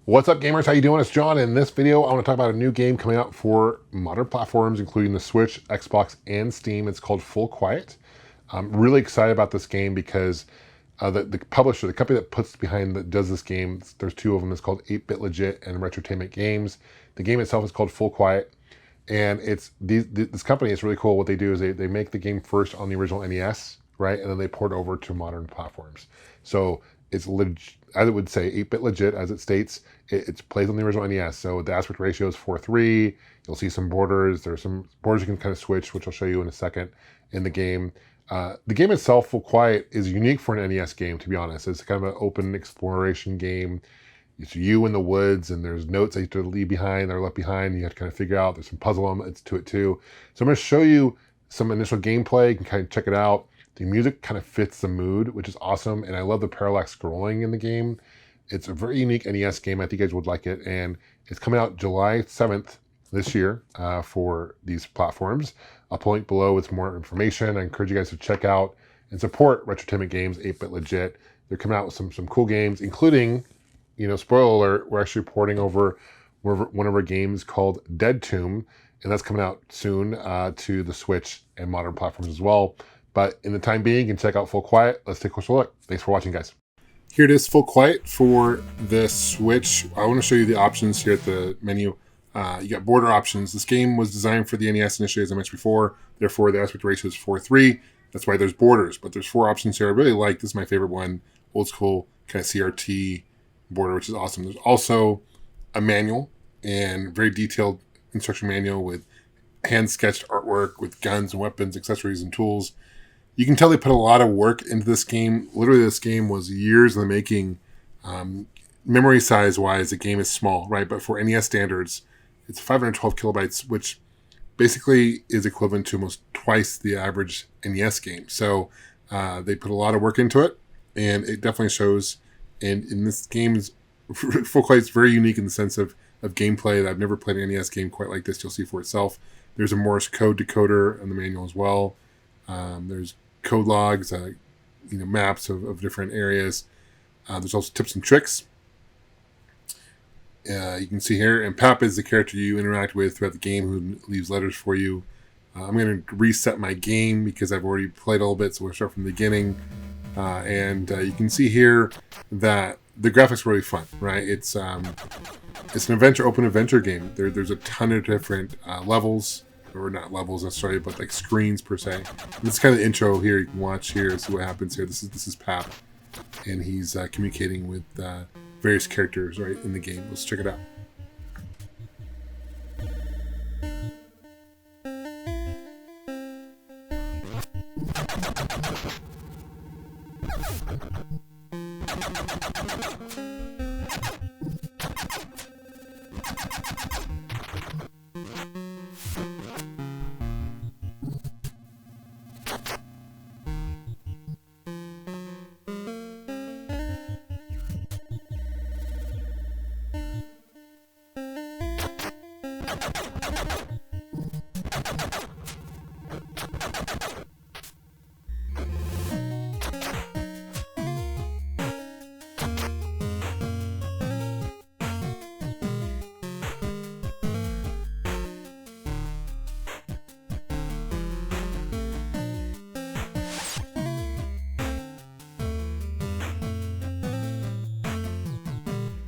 What's up, gamers? How you doing? It's John. In this video, I want to talk about a new game coming out for modern platforms, including the Switch, Xbox, and Steam. It's called Full Quiet. I'm really excited about this game because the publisher, the company that does this game, there's two of them. It's called 8-Bit Legit and Retrotainment Games. The game itself is called Full Quiet, and this company is really cool. What they do is they make the game first on the original NES, right, and then they port it over to modern platforms. So it's I would say 8-bit legit, as it states. It plays on the original NES, so the aspect ratio is 4:3. You'll see some borders. There's some borders you can kind of switch, which I'll show you in a second in the game. The game itself, Full Quiet, is unique for an NES game, to be honest. It's kind of an open exploration game. It's you in the woods, and there's notes that you have to leave behind or left behind. You have to kind of figure out. There's some puzzle elements to it too. So I'm going to show you some initial gameplay. You can kind of check it out. The music kind of fits the mood, which is awesome, and I love the parallax scrolling in the game. It's a very unique NES game. I think you guys would like it, and it's coming out July 7th this year for these platforms. I'll put a link below with more information. I encourage you guys to check out and support Retrotainment Games, 8-Bit Legit. They're coming out with some cool games, including, spoiler alert, we're actually porting over one of our games called Dead Tomb, and that's coming out soon to the Switch and modern platforms as well. But in the time being, you can check out Full Quiet. Let's take a closer look. Thanks for watching, guys. Here it is, Full Quiet for the Switch. I want to show you the options here at the menu. You got border options. This game was designed for the NES initially, as I mentioned before. Therefore, the aspect ratio is 4:3. That's why there's borders. But there's 4 options here. I really like this. Is my favorite one. Old school kind of CRT border, which is awesome. There's also a manual and very detailed instruction manual with hand-sketched artwork with guns and weapons, accessories, and tools. You can tell they put a lot of work into this game. Literally, this game was years in the making. Memory size-wise, the game is small, right? But for NES standards, it's 512 kilobytes, which basically is equivalent to almost twice the average NES game. So they put a lot of work into it, and it definitely shows. And in this game, Full Quiet is very unique in the sense of gameplay. I've never played an NES game quite like this. You'll see for itself. There's a Morse code decoder in the manual as well. There's code logs, maps of different areas. There's also tips and tricks. You can see here, and Pap is the character you interact with throughout the game who leaves letters for you. I'm going to reset my game because I've already played a little bit, so we'll start from the beginning. And you can see here that the graphics are really fun, right? It's an open adventure game. There's a ton of different levels. Or not levels necessarily, but like screens per se. This is kind of the intro here. You can watch here and see what happens here. This is Pap, and he's communicating with various characters right in the game. Let's check it out.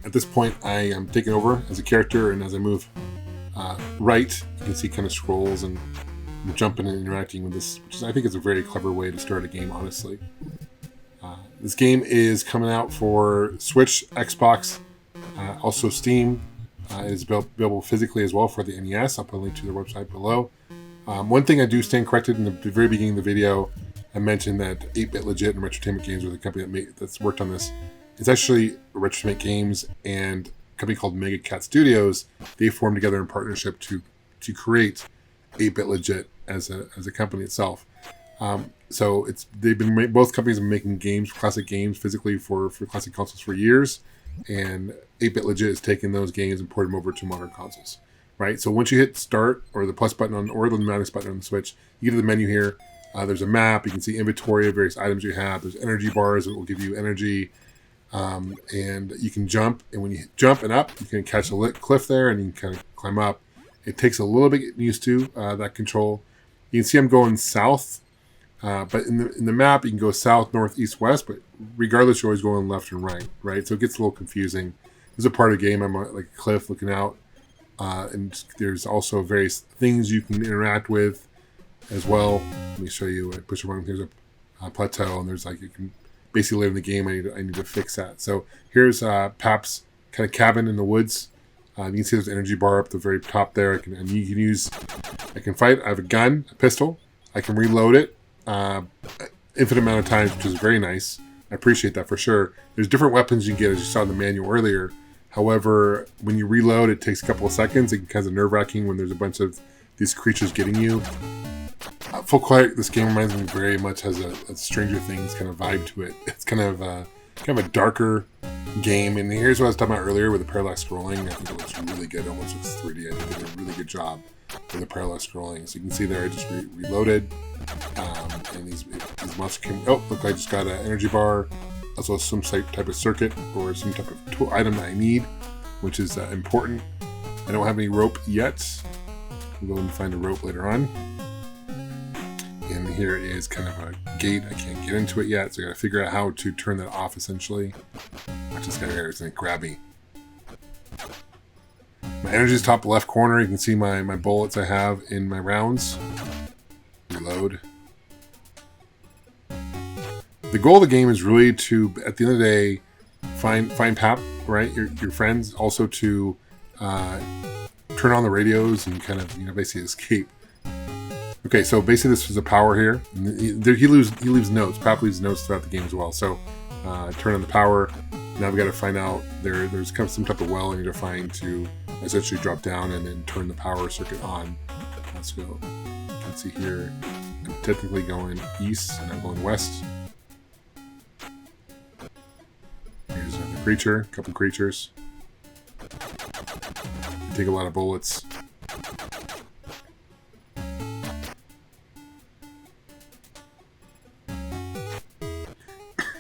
At this point, I am taking over as a character, and as I move right, you can see kind of scrolls, and I'm jumping and interacting with this, which I think is a very clever way to start a game, honestly. This game is coming out for Switch, Xbox, also Steam. It is available physically as well for the NES. I'll put a link to their website below. One thing I do stand corrected in the very beginning of the video, I mentioned that 8-Bit Legit and Retrotainment Games were the company that's worked on this. It's actually Retrotainment Games and a company called Mega Cat Studios. They formed together in partnership to create 8-Bit Legit as a company itself. So both companies have been making games, classic games, physically for classic consoles for years, and 8-Bit Legit has taken those games and ported them over to modern consoles. Right. So once you hit Start or the plus button or the minus button on the Switch, you get to the menu here. There's a map. You can see inventory of various items you have. There's energy bars that will give you energy. And you can jump, and when you jump and up, you can catch a cliff there, and you can kind of climb up. It takes a little bit getting used to that control. You can see I'm going south, but in the map you can go south, north, east, west. But regardless, you're always going left and right, right? So it gets a little confusing. There's a part of the game I'm on, like a cliff looking out, and there's also various things you can interact with as well. Let me show you. I push a button. Here's a plateau, and there's like you can basically later in the game. I need to fix that. So here's Pap's kind of cabin in the woods. You can see there's an energy bar up the very top there. I can fight. I have a gun, a pistol. I can reload it infinite amount of times, which is very nice. I appreciate that for sure. There's different weapons you can get, as you saw in the manual earlier. However, when you reload, it takes a couple of seconds. It can kind of nerve-wracking when there's a bunch of these creatures getting you. Full Quiet, this game reminds me very much, has a Stranger Things kind of vibe to it. It's kind of a darker game. And here's what I was talking about earlier with the parallax scrolling. I think it looks really good. It almost looks 3D. I think they did a really good job with the parallax scrolling. So you can see there, I just reloaded. And these monsters came. Oh, look, I just got an energy bar. Also some type of circuit or some type of tool item that I need, which is important. I don't have any rope yet. We'll go and find a rope later on. And here is kind of a gate. I can't get into it yet, so I gotta figure out how to turn that off essentially. Watch this guy here, it's gonna grab me. My energy is top left corner. You can see my bullets I have in my rounds. Reload. The goal of the game is really to, at the end of the day, find Pap, right? Your friends. Also to turn on the radios and kind of basically escape. Okay, so basically this is a power here. He leaves notes. Pap leaves notes throughout the game as well. So turn on the power. Now we got to find out there's kind of some type of well I need to find to essentially drop down and then turn the power circuit on. Let's go. You can see here I'm technically going east and I'm going west. Here's another creature, a couple creatures. They take a lot of bullets.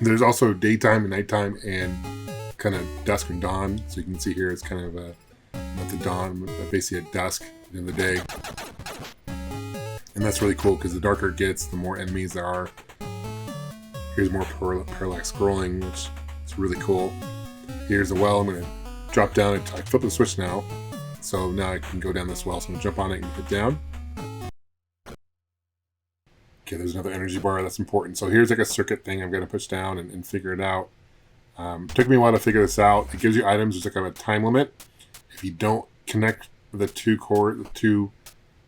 There's also daytime and nighttime and kind of dusk and dawn. So you can see here it's kind of at the dawn, basically at dusk at the end of the day. And that's really cool because the darker it gets, the more enemies there are. Here's more parallax scrolling, which is really cool. Here's the well. I'm going to drop down. I flip the switch now. So now I can go down this well. So I'm going to jump on it and hit down. Okay, there's another energy bar. That's important. So here's like a circuit thing I'm going to push down and figure it out. Took me a while to figure this out. It gives you items. There's like a time limit. If you don't connect the two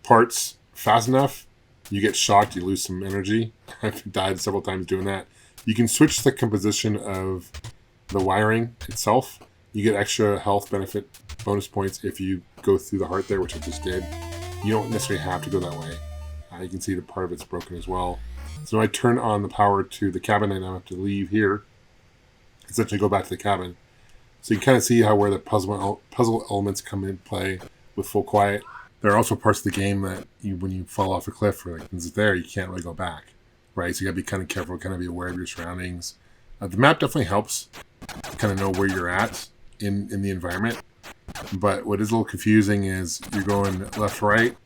parts fast enough, you get shocked. You lose some energy. I've died several times doing that. You can switch the composition of the wiring itself. You get extra health benefit bonus points if you go through the heart there, which I just did. You don't necessarily have to go that way. You can see the part of it's broken as well. So I turn on the power to the cabin and I have to leave here. Essentially go back to the cabin. So you can kind of see where the puzzle elements come into play with Full Quiet. There are also parts of the game that when you fall off a cliff or like it's there, you can't really go back. Right? So you gotta be kind of careful, kind of be aware of your surroundings. The map definitely helps to kind of know where you're at in the environment. But what is a little confusing is you're going left, right.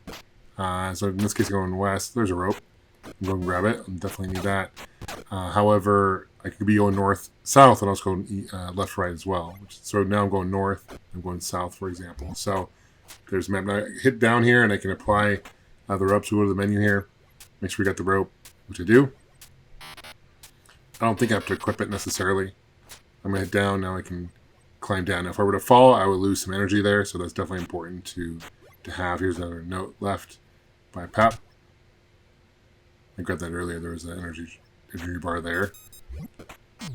So in this case, going west. There's a rope. I'm going to grab it. I definitely need that. However, I could be going north, south, and also going left, right as well. So now I'm going north. I'm going south, for example. So there's a map. Now I hit down here, and I can apply the rope. So go to the menu here. Make sure we got the rope, which I do. I don't think I have to equip it necessarily. I'm going to hit down. Now I can climb down. Now, if I were to fall, I would lose some energy there. So that's definitely important to have. Here's another note left by Pap. I grabbed that earlier. There was an energy bar there.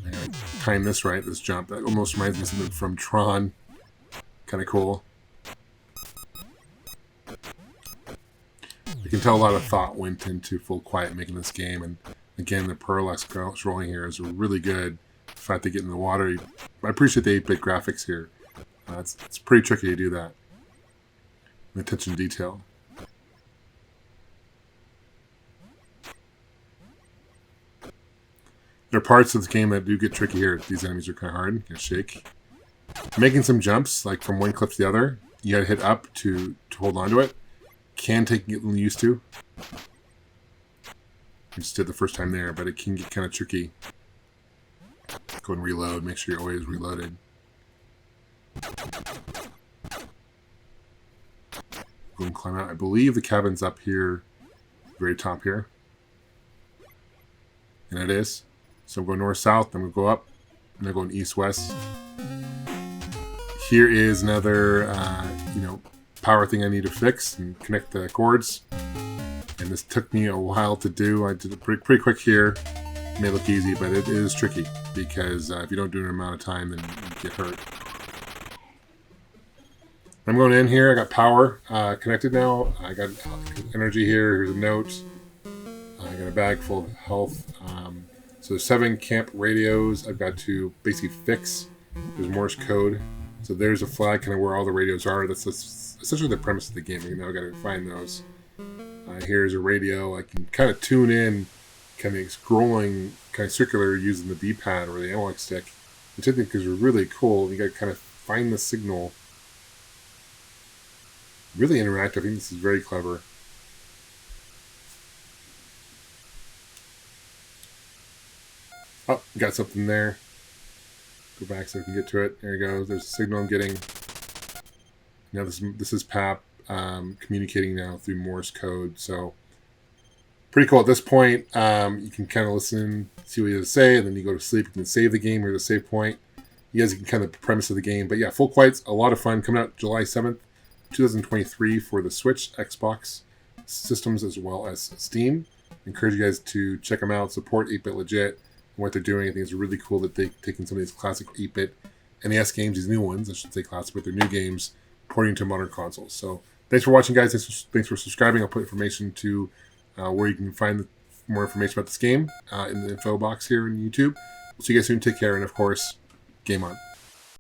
I gotta time this right, this jump. That almost reminds me of something from Tron. Kind of cool. You can tell a lot of thought went into Full Quiet making this game. And again, the parallax scrolling here is really good. The fact they get in the water. I appreciate the 8-bit graphics here. It's pretty tricky to do that. And attention to detail. There are parts of the game that do get tricky here. These enemies are kind of hard. You gotta shake. Making some jumps, like from one clip to the other. You gotta hit up to hold on to it. Can take getting used to. I just did the first time there, but it can get kind of tricky. Go and reload. Make sure you're always reloaded. Go and climb out. I believe the cabin's up here, very top here. And it is. So I'm going north-south, I'm going to go up, and I'm going east-west. Here is another, power thing I need to fix and connect the cords. And this took me a while to do. I did it pretty quick here. It may look easy, but it is tricky because if you don't do it in an amount of time, then you get hurt. I'm going in here. I got power connected now. I got energy here. Here's a note. I got a bag full of health. So there's 7 camp radios I've got to basically fix. There's Morse code. So there's a flag kind of where all the radios are. That's essentially the premise of the game. Now I've got to find those. Here's a radio. I can kind of tune in, kind of scrolling, kind of circular using the D-pad or the analog stick, which I think is really cool. You got to kind of find the signal. Really interactive. I think this is very clever. Oh, got something there. Go back so I can get to it. There you go. There's a signal I'm getting. Now this is PAP communicating now through Morse code. So pretty cool. At this point, you can kind of listen, see what he has to say, and then you go to sleep. You can save the game or the save point. You guys can kind of the premise of the game. But yeah, Full Quiet's a lot of fun. Coming out July 7th, 2023 for the Switch, Xbox systems, as well as Steam. I encourage you guys to check them out. Support 8-Bit Legit. What they're doing, I think it's really cool that they've taken some of these classic 8-bit NES games, these new ones, I should say classic, but they're new games, porting to modern consoles. So thanks for watching, guys. Thanks for subscribing. I'll put information to where you can find more information about this game in the info box here on YouTube. We'll see you guys soon. Take care, and of course, game on.